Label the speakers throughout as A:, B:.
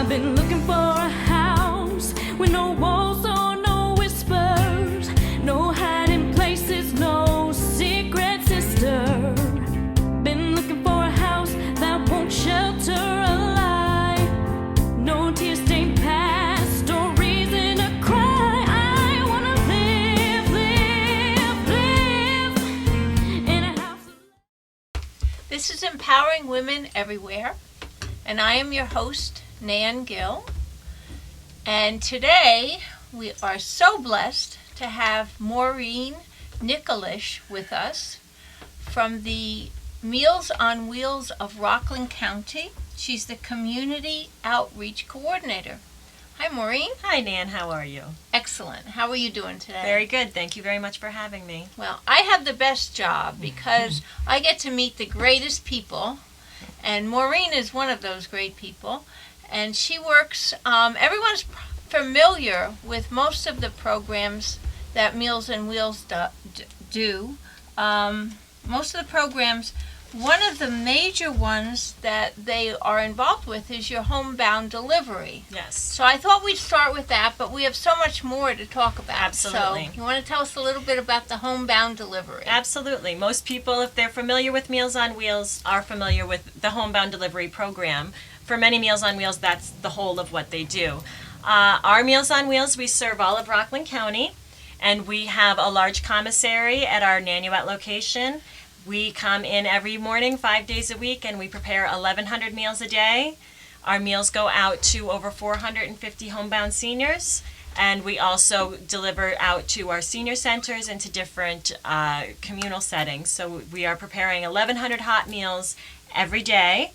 A: I've been looking for a house with no walls or no whispers, no hiding places, no secret sister. Been looking for a house that won't shelter a lie, no tear-stained past or reason to cry. I wanna live in a house.
B: This is Empowering Women Everywhere, and I am your host, Nan Gill. And today we are so blessed to have Maureen Nicolich with us from the Meals on Wheels of Rockland County. She's the Community Outreach Coordinator. Hi, Maureen.
C: Hi, Nan. How are you?
B: Excellent. How are you doing today?
C: Very good. Thank you very much for having me.
B: Well, I have the best job because I get to meet the greatest people, and Maureen is one of those great people. And she works, everyone's familiar with most of the programs that Meals on Wheels do. Most of the programs, one of the major ones that they are involved with is your homebound delivery.
C: Yes.
B: So I thought we'd start with that, but we have so much more to talk about.
C: Absolutely.
B: So you want to tell us a little bit about the homebound delivery?
C: Absolutely. Most people, if they're familiar with Meals on Wheels, are familiar with the homebound delivery program. For many Meals on Wheels, that's the whole of what they do. Our Meals on Wheels, we serve all of Rockland County, and we have a large commissary at our Nanuet location. We come in every morning, 5 days a week, and we prepare 1,100 meals a day. Our meals go out to over 450 homebound seniors, and we also deliver out to our senior centers and to different communal settings. So we are preparing 1,100 hot meals every day.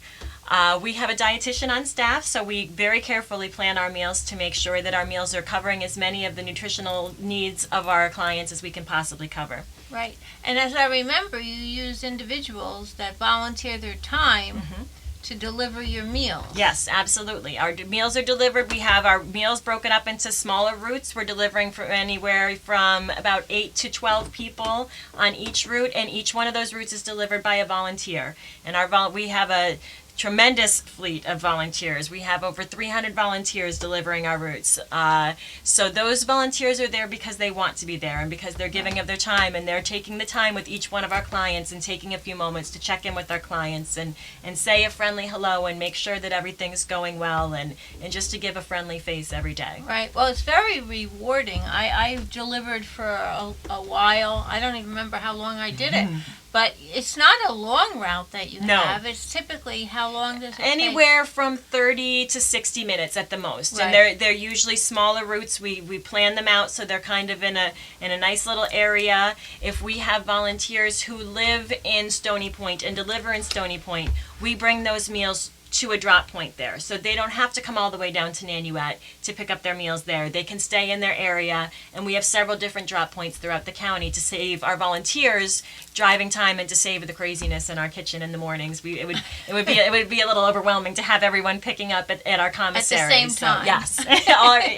C: We have a dietitian on staff, so we very carefully plan our meals to make sure that our meals are covering as many of the nutritional needs of our clients as we can possibly cover.
B: Right. And as I remember, you use individuals that volunteer their time to deliver your meals.
C: Yes, absolutely. Our meals are delivered. We have our meals broken up into smaller routes. We're delivering for anywhere from about 8 to 12 people on each route, and each one of those routes is delivered by a volunteer. And we have a tremendous fleet of volunteers. We have over 300 volunteers delivering our routes. So those volunteers are there because they want to be there and because they're giving of their time, and they're taking the time with each one of our clients and taking a few moments to check in with our clients and say a friendly hello and make sure that everything's going well and just to give a friendly face every day.
B: Right. Well, it's very rewarding. I delivered for a while. I don't even remember how long I did it. But it's not a long route that you have. It's typically, how long does it take?
C: Anywhere from 30 to 60 minutes at the most.
B: Right.
C: And they're usually smaller routes. We plan them out so they're kind of in a nice little area. If we have volunteers who live in Stony Point and deliver in Stony Point, we bring those meals to a drop point there. So they don't have to come all the way down to Nanuet to pick up their meals there. They can stay in their area, and we have several different drop points throughout the county to save our volunteers driving time and to save the craziness in our kitchen in the mornings. It would be a little overwhelming to have everyone picking up at our commissary.
B: At the same time.
C: So, yes.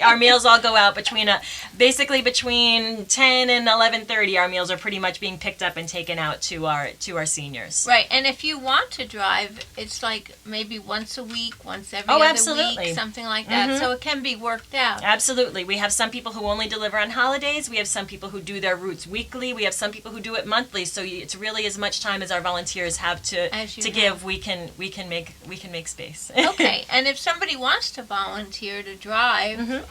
C: our meals all go out basically between 10 and 11:30. Our meals are pretty much being picked up and taken out to our seniors.
B: Right. And if you want to drive, it's like maybe once a week, once every other
C: absolutely.
B: week, something like that. So it can be worked out.
C: Absolutely. We have some people who only deliver on holidays. We have some people who do their routes weekly. We have some people who do it monthly. So it's really as much time as our volunteers have to give. We can make space.
B: Okay. And if somebody wants to volunteer to drive,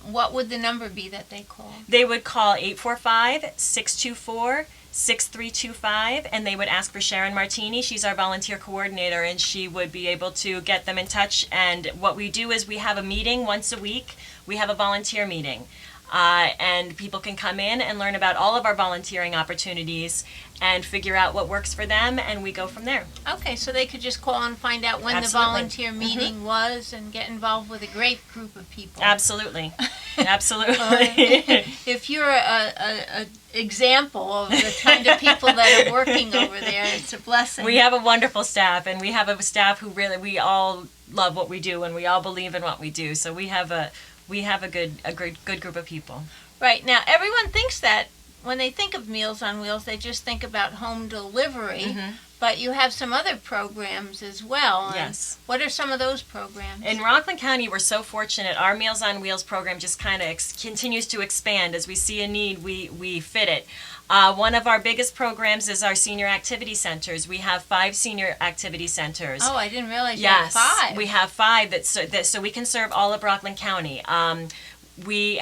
B: what would the number be that they call?
C: They would call 845-624-6325, and they would ask for Sharon Martini. She's our volunteer coordinator, and she would be able to get them in touch. And what we do is we have a meeting once a week. We have a volunteer meeting. And people can come in and learn about all of our volunteering opportunities and figure out what works for them, and we go from there.
B: Okay, so they could just call and find out when the volunteer meeting was and get involved with a great group of people.
C: Absolutely. Absolutely.
B: If you're a example of the kind of people that are working over there, it's a blessing.
C: We have a wonderful staff, and we have a staff who we all love what we do, and we all believe in what we do. So we have a good group of people.
B: Right. Now, everyone thinks that when they think of Meals on Wheels, they just think about home delivery. But you have some other programs as well.
C: Yes.
B: What are some of those programs?
C: In Rockland County, we're so fortunate. Our Meals on Wheels program just kind of continues to expand. As we see a need, we fit it. One of our biggest programs is our senior activity centers. We have 5 senior activity centers.
B: Oh, I didn't realize you
C: Yes,
B: had 5.
C: we have 5 so we can serve all of Rockland County. We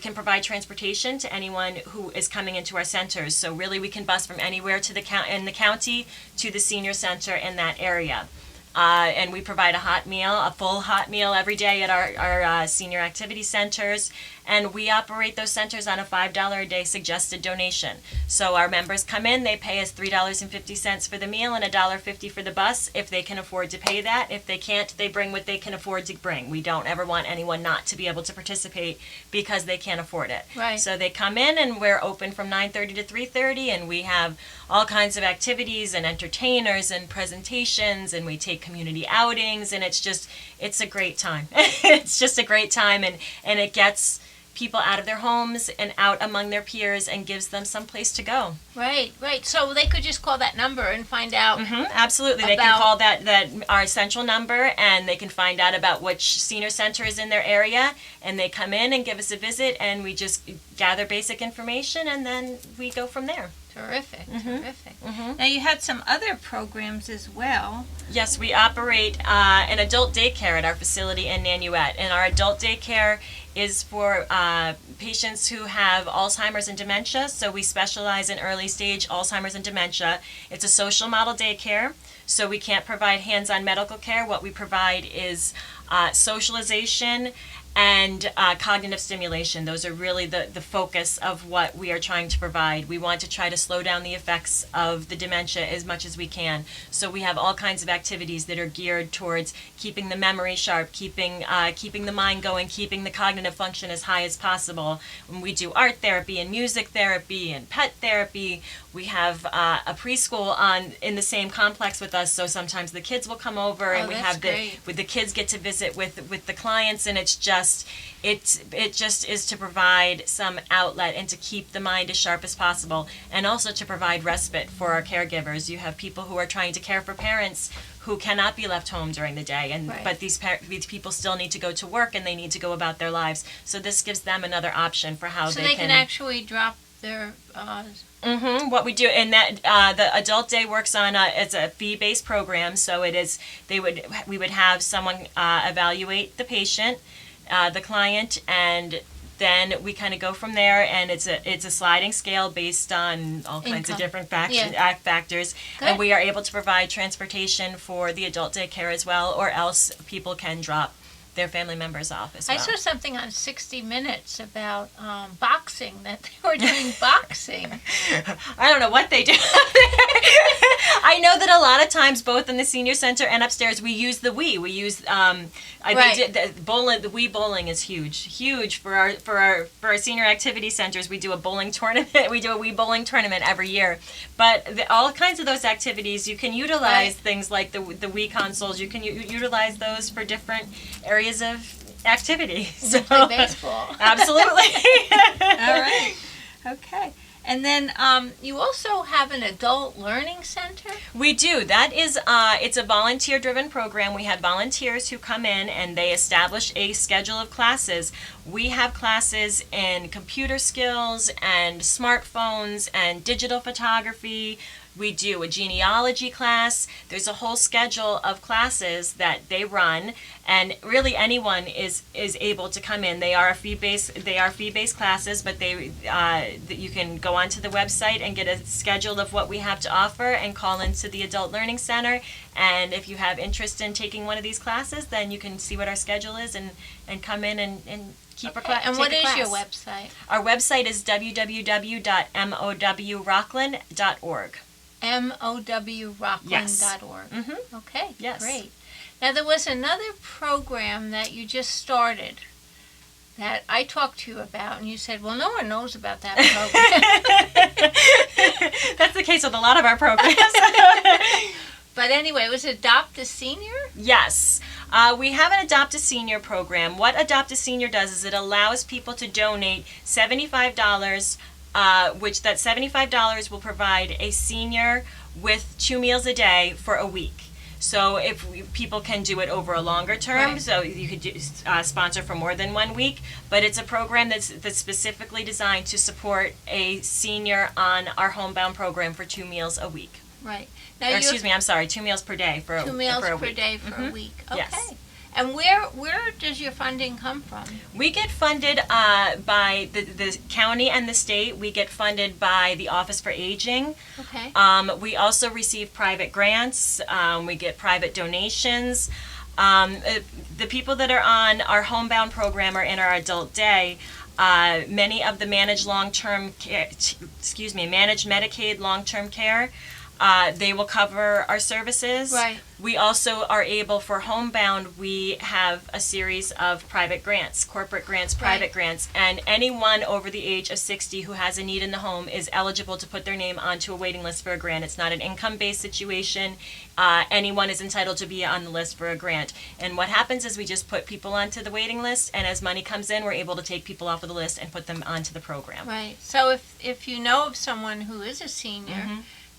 C: can provide transportation to anyone who is coming into our centers. So really, we can bus from anywhere to in the county to the senior center in that area. And we provide a full hot meal every day at our senior activity centers. And we operate those centers on a $5 a day suggested donation. So our members come in, they pay us $3.50 for the meal and $1.50 for the bus if they can afford to pay that. If they can't, they bring what they can afford to bring. We don't ever want anyone not to be able to participate because they can't afford it.
B: Right.
C: So they come in, and we're open from 9:30 to 3:30, and we have all kinds of activities and entertainers and presentations, and we take community outings, and it's a great time. It's just a great time, and it gets people out of their homes and out among their peers and gives them some place to go.
B: Right. So they could just call that number and find out.
C: Absolutely. They can call that our central number, and they can find out about which senior center is in their area, and they come in and give us a visit, and we just gather basic information, and then we go from there.
B: Terrific. Now you had some other programs as well.
C: Yes, we operate an adult daycare at our facility in Nanuet, and our adult daycare is for patients who have Alzheimer's and dementia. So we specialize in early stage Alzheimer's and dementia. It's a social model daycare, so we can't provide hands-on medical care. What we provide is socialization and cognitive stimulation. Those are really the focus of what we are trying to provide. We want to try to slow down the effects of the dementia as much as we can. So we have all kinds of activities that are geared towards keeping the memory sharp, keeping the mind going, keeping the cognitive function as high as possible. When we do art therapy and music therapy and pet therapy, we have a preschool in the same complex with us. So sometimes the kids will come over, and we have the kids get to visit with the clients, and it just is to provide some outlet and to keep the mind as sharp as possible, and also to provide respite for our caregivers. You have people who are trying to care for parents who cannot be left home during the day, but these people still need to go to work, and they need to go about their lives. So this gives them another option for how
B: so they can actually drop their
C: what we do in that the adult day works on it's a fee-based program. So we would have someone evaluate the patient, the client, and then we kind of go from there, and it's a sliding scale based on all kinds of different factors.
B: Good.
C: And we are able to provide transportation for the adult daycare as well, or else people can drop their family members off as well.
B: I saw something on 60 Minutes about boxing, that they were doing boxing.
C: I don't know what they do. I know that a lot of times, both in the senior center and upstairs, we use the Wii. We use the bowling. The Wii bowling is huge for our senior activity centers. We do a bowling tournament. We do a Wii bowling tournament every year. But all kinds of those activities, you can utilize things like the Wii consoles. You can utilize those for different areas of activity.
B: So play baseball.
C: Absolutely.
B: All right. Okay. And then you also have an adult learning center?
C: We do. That is, it's a volunteer-driven program. We have volunteers who come in, and they establish a schedule of classes. We have classes in computer skills and smartphones and digital photography. We do a genealogy class. There's a whole schedule of classes that they run, and really anyone is able to come in. They are fee-based classes, but you can go onto the website and get a schedule of what we have to offer and call into the Adult Learning Center. And if you have interest in taking one of these classes, then you can see what our schedule is and come in and keep a class.
B: And what is your website?
C: Our website is www.mowrockland.org.
B: mowrockland.org.
C: Yes.
B: Okay,
C: yes.
B: Great. Now, there was another program that you just started that I talked to you about, and you said, well, no one knows about that program.
C: That's the case with a lot of our programs.
B: But anyway, it was Adopt a Senior?
C: Yes. We have an Adopt a Senior program. What Adopt a Senior does is it allows people to donate $75 which that $75 will provide a senior with 2 meals a day for a week. So if people can do it over a longer term,
B: Right.
C: so you could sponsor for more than 1 week, but it's a program that's specifically designed to support a senior on our homebound program for 2 meals a week.
B: Right.
C: Or,
B: Now,
C: excuse me, I'm sorry, 2 meals per day for
B: 2 meals
C: for a
B: per
C: week.
B: day for a
C: Mhm.
B: week. Okay.
C: Yes.
B: And where does your funding come from?
C: We get funded by the county and the state. We get funded by the Office for Aging.
B: Okay.
C: We also receive private grants. We get private donations. The people that are on our homebound program or in our adult day, many of the managed long-term care, managed Medicaid long-term care, they will cover our services.
B: Right.
C: We also are able, for homebound, we have a series of private grants, corporate grants, private
B: Right.
C: grants, and anyone over the age of 60 who has a need in the home is eligible to put their name onto a waiting list for a grant. It's not an income-based situation. Anyone is entitled to be on the list for a grant. And what happens is we just put people onto the waiting list, and as money comes in, we're able to take people off of the list and put them onto the program.
B: Right. So if you know of someone who is a senior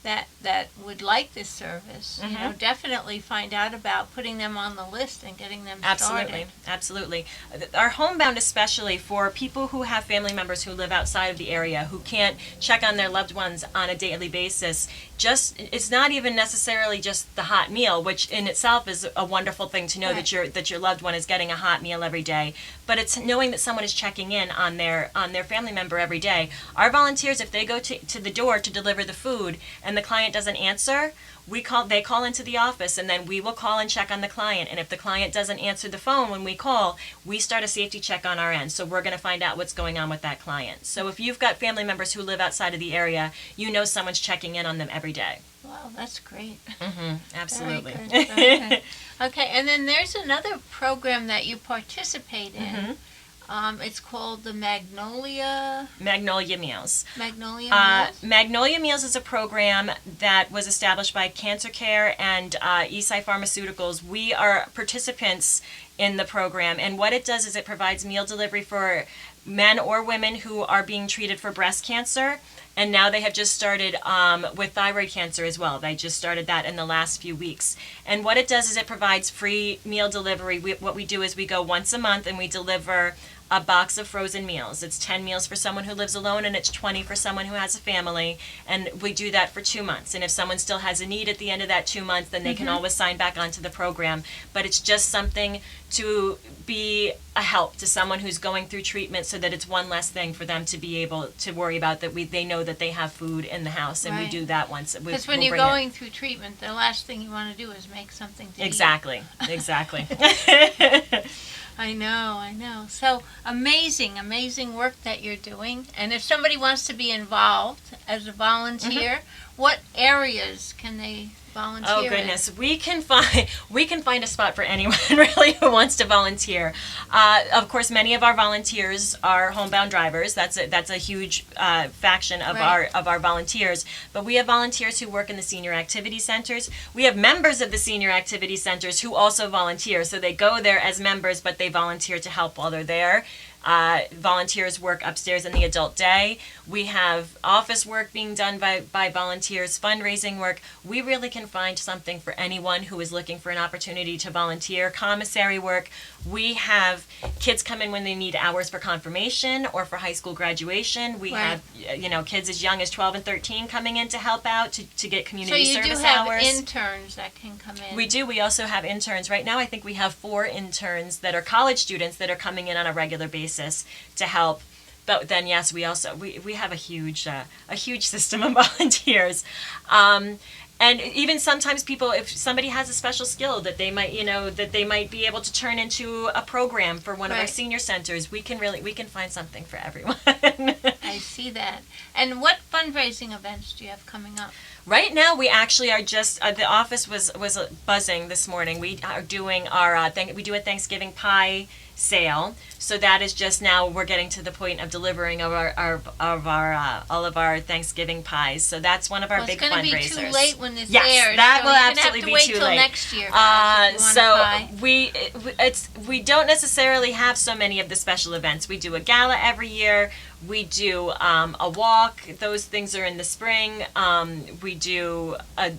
B: that would like this service, you know, definitely find out about putting them on the list and getting them started.
C: Absolutely. Our homebound, especially for people who have family members who live outside of the area, who can't check on their loved ones on a daily basis, it's not even necessarily just the hot meal, which in itself is a wonderful thing to know
B: Right.
C: that your loved one is getting a hot meal every day, but it's knowing that someone is checking in on their family member every day. Our volunteers, if they go to the door to deliver the food and the client doesn't answer, they call into the office, and then we will call and check on the client. And if the client doesn't answer the phone when we call, we start a safety check on our end. So we're going to find out what's going on with that client. So if you've got family members who live outside of the area, you know someone's checking in on them every day.
B: Wow, that's great.
C: Absolutely.
B: Very good. Okay. Okay, and then there's another program that you participate in. It's called the Magnolia
C: Meals.
B: Meals.
C: Magnolia Meals is a program that was established by Cancer Care and Eastside Pharmaceuticals. We are participants in the program, and what it does is it provides meal delivery for men or women who are being treated for breast cancer, and now they have just started with thyroid cancer as well. They just started that in the last few weeks. And what it does is it provides free meal delivery. What we do is we go once a month and we deliver a box of frozen meals. It's 10 meals for someone who lives alone, and it's 20 for someone who has a family, and we do that for 2 months. And if someone still has a need at the end of that 2 months, then they can always sign back onto the program. But it's just something to be a help to someone who's going through treatment, so that it's one less thing for them to be able to worry about, that they know that they have food in the house, and we
B: Right.
C: do that once.
B: Because when you're going through treatment, the last thing you want to do is make something to eat.
C: Exactly.
B: I know. So amazing work that you're doing. And if somebody wants to be involved as a volunteer, what areas can they volunteer
C: Oh goodness, we can find a spot for anyone really who wants to volunteer. Of course, many of our volunteers are homebound drivers. That's a huge faction of
B: Right.
C: our volunteers. But we have volunteers who work in the senior activity centers. We have members of the senior activity centers who also volunteer. So they go there as members, but they volunteer to help while they're there. Volunteers work upstairs in the adult day. We have office work being done by volunteers, fundraising work. We really can find something for anyone who is looking for an opportunity to volunteer. Commissary work. We have kids come in when they need hours for confirmation or for high school graduation. We
B: Right.
C: have kids as young as 12 and 13 coming in to help out to get
B: So
C: community
B: you
C: service
B: do have
C: hours.
B: interns that can come in.
C: We do. We also have interns. Right now, I think we have 4 interns that are college students that are coming in on a regular basis to help. But then, yes, we have a huge system of volunteers. And even sometimes people, if somebody has a special skill that they might be able to turn into a program for one of our
B: Right.
C: senior centers, we can find something for everyone.
B: I see that. And what fundraising events do you have coming up?
C: Right now, we actually are just the office was buzzing this morning. We are doing we do a Thanksgiving pie sale. So that is just now we're getting to the point of delivering of our all of our Thanksgiving pies. So that's one of our big fundraisers.
B: It's going to be too late when this
C: Yes,
B: airs.
C: that
B: so
C: will
B: you're
C: absolutely
B: gonna have
C: be
B: to
C: too
B: wait
C: late.
B: till next year, guys, if you want
C: So
B: a pie.
C: we don't necessarily have so many of the special events. We do a gala every year. We do a walk. Those things are in the spring. We do a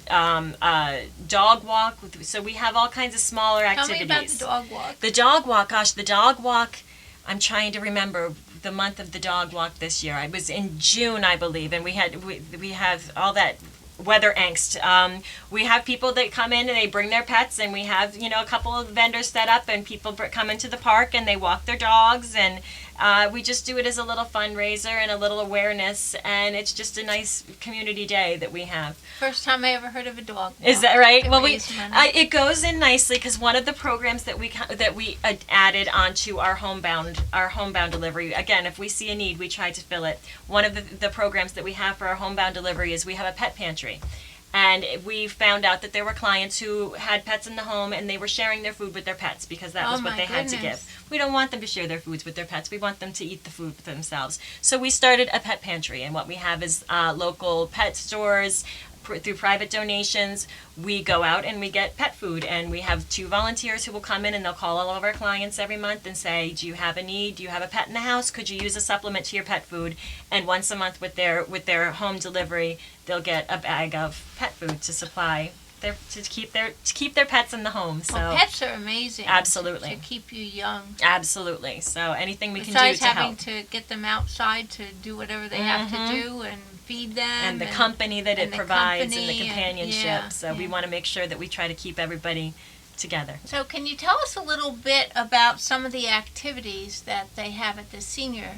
C: dog walk. So we have all kinds of smaller
B: Tell
C: activities.
B: me about the dog walk.
C: The dog walk, gosh, the dog walk, I'm trying to remember the month of the dog walk this year. I was in June, I believe, and we have all that weather angst. We have people that come in and they bring their pets, and we have, a couple of vendors set up, and people come into the park and they walk their dogs, and we just do it as a little fundraiser and a little awareness, and it's just a nice community day that we have.
B: First time I ever heard of a dog walk.
C: Is that right?
B: To
C: Well,
B: raise money.
C: it goes in nicely because one of the programs that we added onto our homebound delivery. Again, if we see a need, we try to fill it. One of the programs that we have for our homebound delivery is we have a pet pantry. And we found out that there were clients who had pets in the home and they were sharing their food with their pets because that was what they had to give. We don't want them to share their foods with their pets. We want them to eat the food themselves. So we started a pet pantry, and what we have is local pet stores. Through private donations, we go out and we get pet food, and we have 2 volunteers who will come in and they'll call all of our clients every month and say, do you have a need? Do you have a pet in the house? Could you use a supplement to your pet food? And once a month with their home delivery, they'll get a bag of pet food to supply to keep their pets in the home. So
B: well, pets are amazing.
C: Absolutely.
B: To keep you young.
C: Absolutely. So anything we
B: Besides
C: can do to
B: having
C: help.
B: to get them outside to do whatever they have to do and feed them.
C: And the company that it provides and the
B: company
C: companionship. So we want to make sure that we try to keep everybody together.
B: So can you tell us a little bit about some of the activities that they have at the senior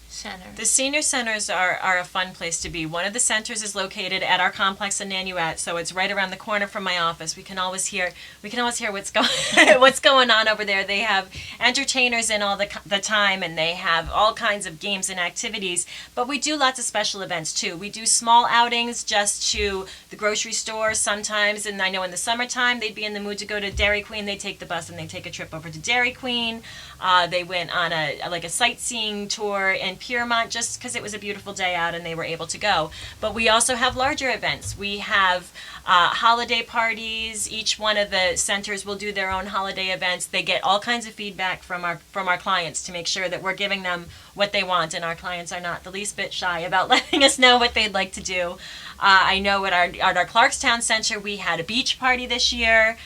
B: center?
C: The senior centers are a fun place to be. One of the centers is located at our complex in Nanuet, so it's right around the corner from my office. We can always hear what's going on over there. They have entertainers in all the time, and they have all kinds of games and activities. But we do lots of special events too. We do small outings just to the grocery store sometimes, and I know in the summertime they'd be in the mood to go to Dairy Queen. They take the bus and they take a trip over to Dairy Queen. They went on a sightseeing tour in Piermont just because it was a beautiful day out and they were able to go. But we also have larger events. We have holiday parties. Each one of the centers will do their own holiday events. They get all kinds of feedback from our clients to make sure that we're giving them what they want, and our clients are not the least bit shy about letting us know what they'd like to do. I know at our Clarkstown Center we had a beach party this year.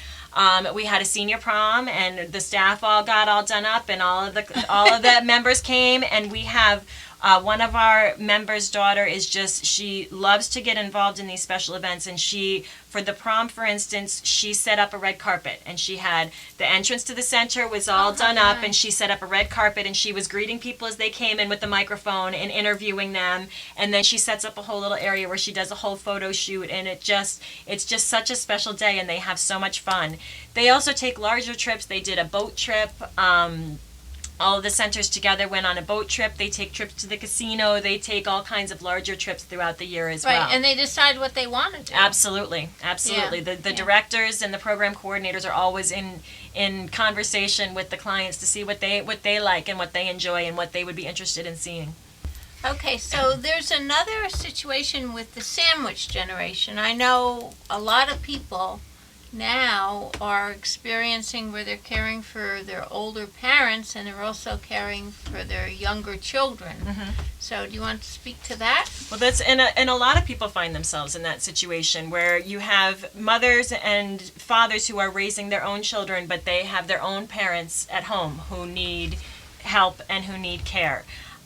C: We had a senior prom, and the staff all got all done up, and all of the members came, and we have one of our members' daughter she loves to get involved in these special events, and for the prom, for instance, she set up a red carpet, and she had the entrance to the center was all done up, and she set up a red carpet, and she was greeting people as they came in with the microphone and interviewing them, and then she sets up a whole little area where she does a whole photo shoot, and it's just such a special day, and they have so much fun. They also take larger trips. They did a boat trip. All of the centers together went on a boat trip. They take trips to the casino. They take all kinds of larger trips throughout the year as well.
B: Right, and they decide what they want to do.
C: Absolutely.
B: Yeah.
C: The directors and the program coordinators are always in conversation with the clients to see what they like and what they enjoy and what they would be interested in seeing.
B: Okay, so there's another situation with the sandwich generation. I know a lot of people now are experiencing where they're caring for their older parents and they're also caring for their younger children.
C: Mm-hmm.
B: So do you want to speak to that?
C: Well, and a lot of people find themselves in that situation where you have mothers and fathers who are raising their own children, but they have their own parents at home who need help and who need care.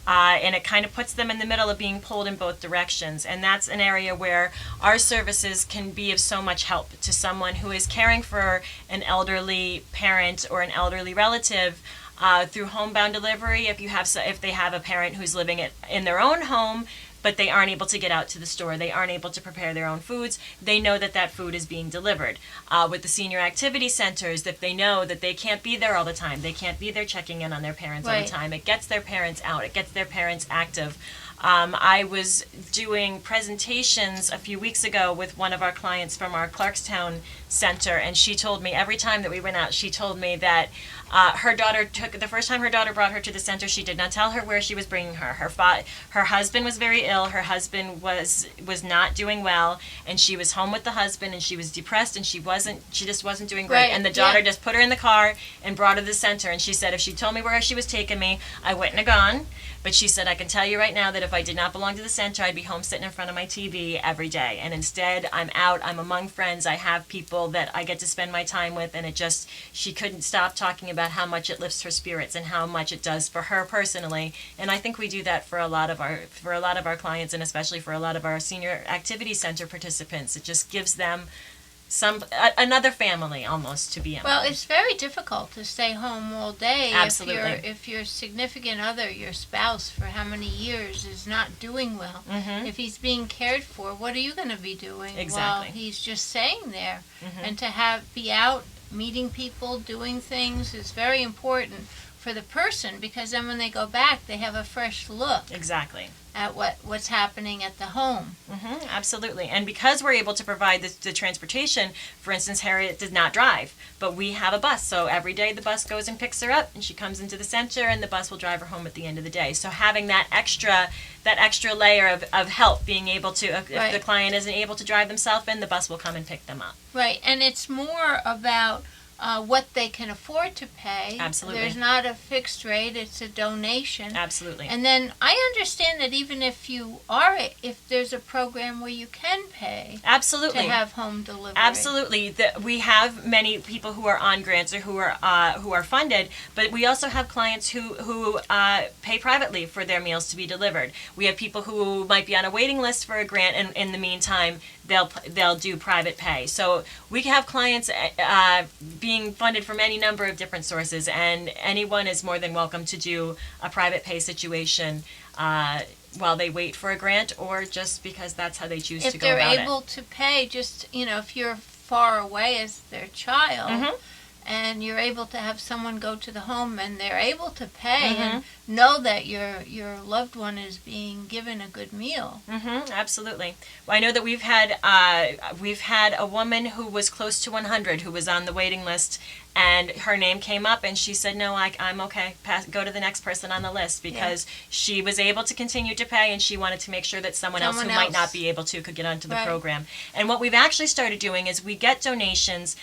C: And it kind of puts them in the middle of being pulled in both directions. And that's an area where our services can be of so much help to someone who is caring for an elderly parent or an elderly relative through homebound delivery. If they have a parent who's living in their own home, but they aren't able to get out to the store, they aren't able to prepare their own foods, they know that food is being delivered. With the senior activity centers, if they know that they can't be there all the time, they can't be there checking in on their parents all the time, it gets their parents out, it gets their parents active. I was doing presentations a few weeks ago with one of our clients from our Clarkstown center, and she told me every time that we went out, she told me that her daughter the first time her daughter brought her to the center, she did not tell her where she was bringing her. Her husband was very ill. Her husband was not doing well, and she was home with the husband, and she was depressed, and she just wasn't doing great.
B: Right,
C: And the daughter
B: yeah.
C: just put her in the car and brought her to the center. And she said if she told me where she was taking me, I wouldn't have gone. But she said, I can tell you right now that if I did not belong to the center, I'd be home sitting in front of my TV every day. And instead, I'm out, I'm among friends, I have people that I get to spend my time with, and she couldn't stop talking about how much it lifts her spirits and how much it does for her personally. And I think we do that for a lot of our clients, and especially for a lot of our senior activity center participants. It just gives them another family almost to be in.
B: Well, it's very difficult to stay home all day.
C: Absolutely.
B: If your significant other, your spouse, for how many years is not doing well, if he's being cared for, what are you going to be doing while
C: Exactly.
B: he's just staying there? And to be out, meeting people, doing things is very important for the person, because then when they go back, they have a fresh look
C: Exactly.
B: at what's happening at the home.
C: Absolutely. And because we're able to provide the transportation, for instance, Harriet did not drive, but we have a bus. So every day the bus goes and picks her up, and she comes into the center, and the bus will drive her home at the end of the day. So having that extra layer of help, being able to, if
B: Right.
C: the client isn't able to drive themselves in, the bus will come and pick them up.
B: Right, and it's more about what they can afford to pay.
C: Absolutely.
B: There's not a fixed rate, it's a donation.
C: Absolutely.
B: And then I understand that even if there's a program where you can pay
C: Absolutely.
B: to have home delivery.
C: Absolutely. We have many people who are on grants or who are funded, but we also have clients who pay privately for their meals to be delivered. We have people who might be on a waiting list for a grant, and in the meantime, they'll do private pay. So we have clients being funded from any number of different sources, and anyone is more than welcome to do a private pay situation while they wait for a grant, or just because that's how they choose to
B: If
C: go
B: they're
C: about
B: able to pay, just, if you're far away as their child, and you're able to have someone go to the home and they're able to pay and know that your loved one is being given a good meal.
C: Absolutely. Well, I know that we've had a woman who was close to 100 who was on the waiting list, and her name came up, and she said, "No, I'm okay. Go to the next person on the list," because she was able to continue to pay, and she wanted to make sure that someone else who might not be able to could get onto the program. And what we've actually started doing is we get donations.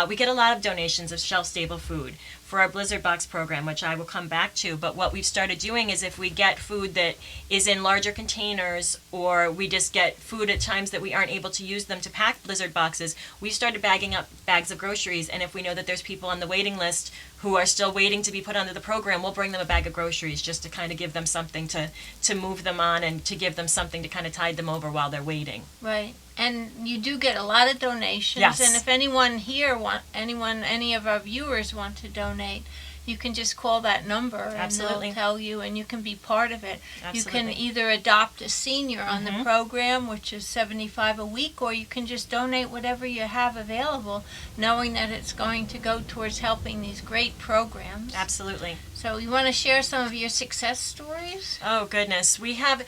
C: We get a lot of donations of shelf-stable food for our Blizzard Box program, which I will come back to. But what we've started doing is if we get food that is in larger containers, or we just get food at times that we aren't able to use them to pack Blizzard boxes, we started bagging up bags of groceries. And if we know that there's people on the waiting list who are still waiting to be put onto the program, we'll bring them a bag of groceries just to kind of give them something to move them on, and to give them something to kind of tide them over while they're waiting.
B: Right. And you do get a lot of donations.
C: Yes.
B: And if anyone here any of our viewers want to donate, you can just call that number and
C: Absolutely.
B: they'll tell you, and you can be part of it.
C: Absolutely.
B: You can either adopt a senior on the program, which is $75 a week, or you can just donate whatever you have available, knowing that it's going to go towards helping these great programs.
C: Absolutely.
B: So you want to share some of your success stories?
C: Oh goodness, we have.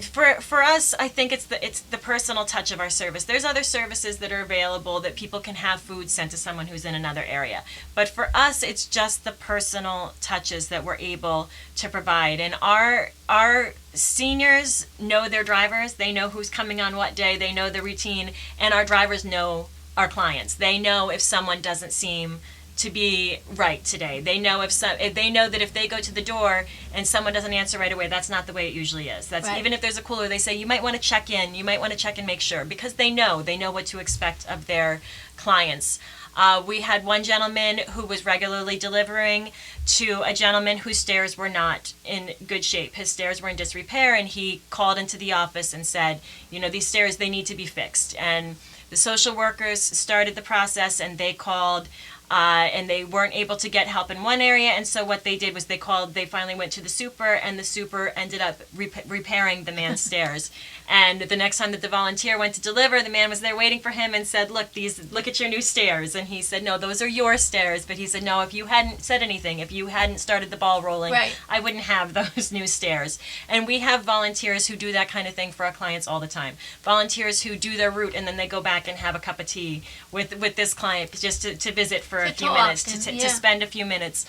C: For us, I think it's the personal touch of our service. There's other services that are available that people can have food sent to someone who's in another area, but for us, it's just the personal touches that we're able to provide. And our seniors know their drivers. They know who's coming on what day. They know the routine, and our drivers know our clients. They know if someone doesn't seem to be right today. They know if they know that if they go to the door and someone doesn't answer right away, that's not the way it usually is. That's
B: Right.
C: Even if there's a cooler, they say you might want to check in. You might want to check and make sure, because they know what to expect of their clients. We had one gentleman who was regularly delivering to a gentleman whose stairs were not in good shape. His stairs were in disrepair, and he called into the office and said, these stairs, they need to be fixed. And the social workers started the process, and they called and they weren't able to get help in one area, and so what they did was they finally went to the super, and the super ended up repairing the man's stairs. And the next time that the volunteer went to deliver, the man was there waiting for him and said, look at your new stairs. And he said, no, those are your stairs. But he said, no, if you hadn't said anything, if you hadn't started the ball rolling,
B: Right.
C: I wouldn't have those new stairs. And we have volunteers who do that kind of thing for our clients all the time. Volunteers who do their route and then they go back and have a cup of tea with this client just to visit for a few
B: talk
C: minutes,
B: and-
C: to
B: yeah.
C: spend a few minutes.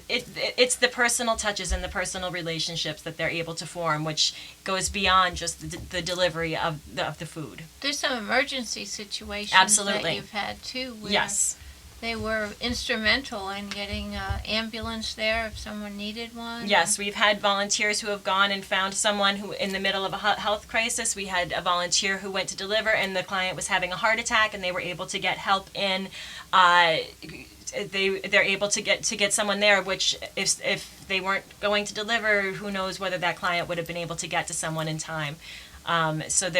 C: It's the personal touches and the personal relationships that they're able to form, which goes beyond just the delivery of the food.
B: There's some emergency situations
C: Absolutely.
B: that you've had too, where
C: Yes.
B: they were instrumental in getting an ambulance there if someone needed one.
C: Yes, we've had volunteers who have gone and found someone who, in the middle of a health crisis, we had a volunteer who went to deliver and the client was having a heart attack and they were able to get help in, they're able to get someone there, which if they weren't going to deliver, who knows whether that client would have been able to get to someone in time. So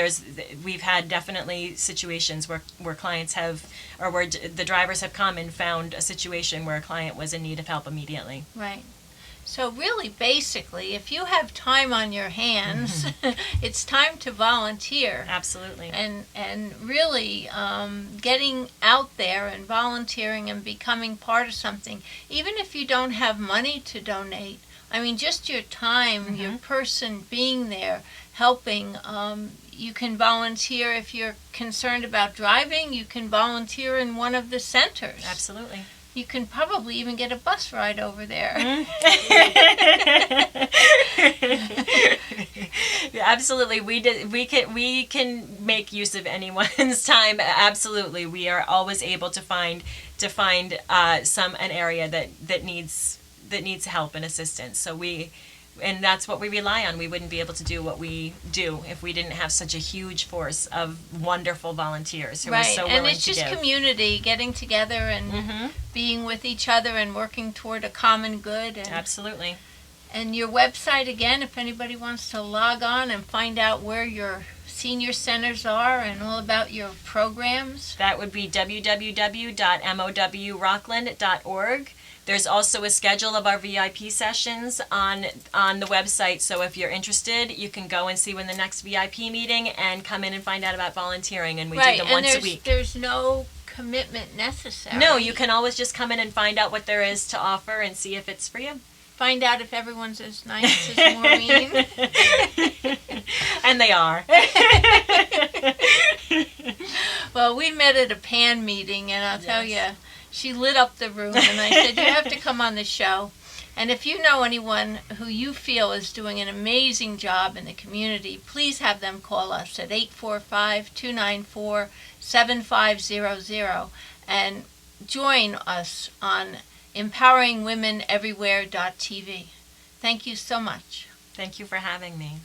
C: we've had definitely situations where clients have, or where the drivers have come and found a situation where a client was in need of help immediately.
B: Right. So really, basically, if you have time on your hands, it's time to volunteer.
C: Absolutely.
B: And really getting out there and volunteering and becoming part of something, even if you don't have money to donate. I mean, just your time, your person being there, helping. You can volunteer if you're concerned about driving. You can volunteer in one of the centers.
C: Absolutely.
B: You can probably even get a bus ride over there.
C: Yeah, absolutely. We can make use of anyone's time. Absolutely. We are always able to find an area that needs help and assistance. And that's what we rely on. We wouldn't be able to do what we do if we didn't have such a huge force of wonderful volunteers who are so willing
B: and it's
C: to
B: just
C: give.
B: community, getting together and being with each other and working toward a common good. And,
C: Absolutely.
B: and your website, again, if anybody wants to log on and find out where your senior centers are and all about your programs.
C: That would be www.mowrockland.org. There's also a schedule of our VIP sessions on the website, so if you're interested, you can go and see when the next VIP meeting and come in and find out about volunteering, and we do them once a week.
B: There's no commitment necessary.
C: No, you can always just come in and find out what there is to offer and see if it's for you.
B: Find out if everyone's as nice as Maureen.
C: And they are.
B: Well, we met at a PAN meeting, and I'll tell you, she lit up the room, and I said, you have to come on the show. And if you know anyone who you feel is doing an amazing job in the community, please have them call us at 845-294-7500 and join us on EmpoweringWomenEverywhere.tv. Thank you so much.
C: Thank you for having me.